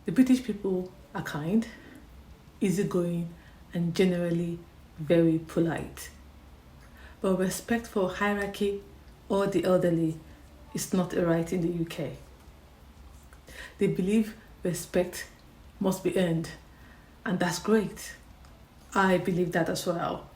The British people are kind, easygoing, and generally very polite. But respect for hierarchy or the elderly is not a right in the UK. They believe respect must be earned, and that's great. I believe that as well.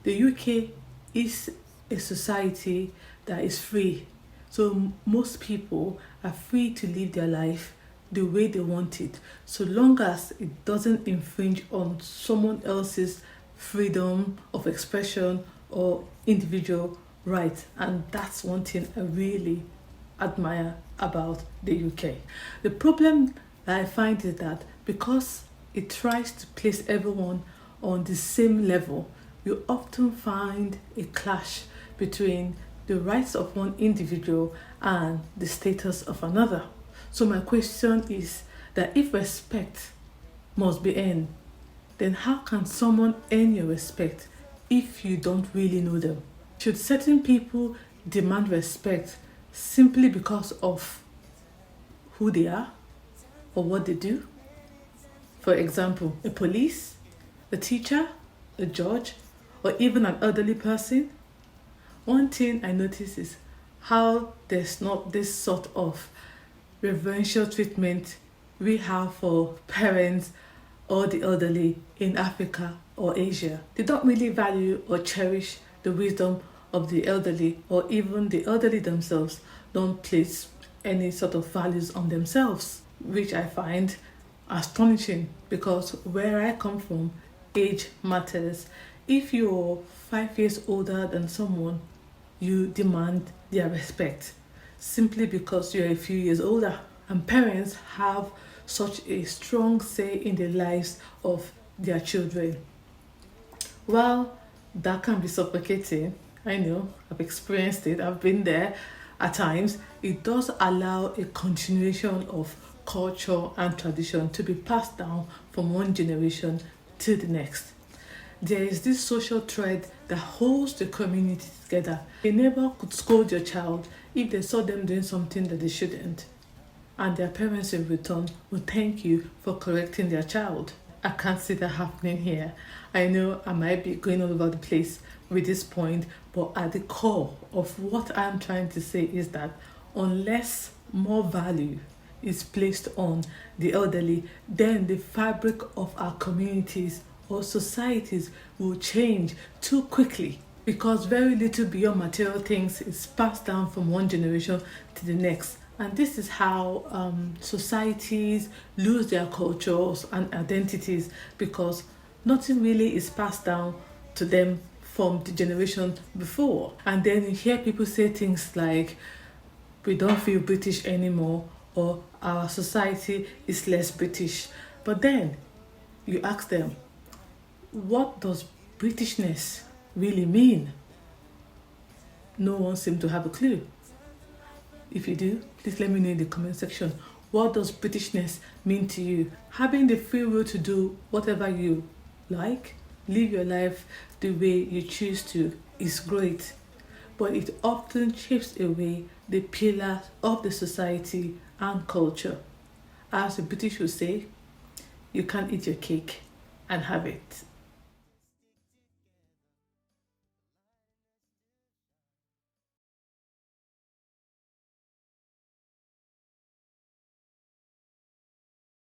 The UK is a society that is free, so most people are free to live their life the way they want it, so long as it doesn't infringe on someone else's freedom of expression or individual rights. And that's one thing I really admire about the UK. The problem that I find is that because it tries to place everyone on the same level, you often find a clash between the rights of one individual and the status of another. So my question is that if respect must be earned, then how can someone earn your respect if you don't really know them? Should certain people demand respect simply because of who they are or what they do? For example, a police, a teacher, a judge, or even an elderly person? One thing I notice is how there's not this sort of reverential treatment we have for parents or the elderly in Africa or Asia. They don't really value or cherish the wisdom of the elderly, or even the elderly themselves don't place any sort of values on themselves, which I find astonishing, because where I come from, age matters. If you're 5 years older than someone, you demand their respect simply because you're a few years older. And parents have such a strong say in the lives of their children. Well, that can be suffocating. I know, I've experienced it, I've been there at times. It does allow a continuation of culture and tradition to be passed down from one generation to the next. There is this social thread that holds the community together. A neighbor could scold your child if they saw them doing something that they shouldn't, and their parents in return will thank you for correcting their child. I can't see that happening here. I know I might be going all over the place with this point, but at the core of what I'm trying to say is that unless more value is placed on the elderly, then the fabric of our communities or societies will change too quickly, because very little beyond material things is passed down from one generation to the next. And this is how societies lose their cultures and identities, because nothing really is passed down to them from the generation before. And then you hear people say things like, we don't feel British anymore, or our society is less British. But then you ask them, what does Britishness really mean? No one seems to have a clue. If you do, please let me know in the comment section. What does Britishness mean to you? Having the free will to do whatever you like, live your life the way you choose to, is great. But it often chips away the pillars of the society and culture. As the British would say, you can't eat your cake and have it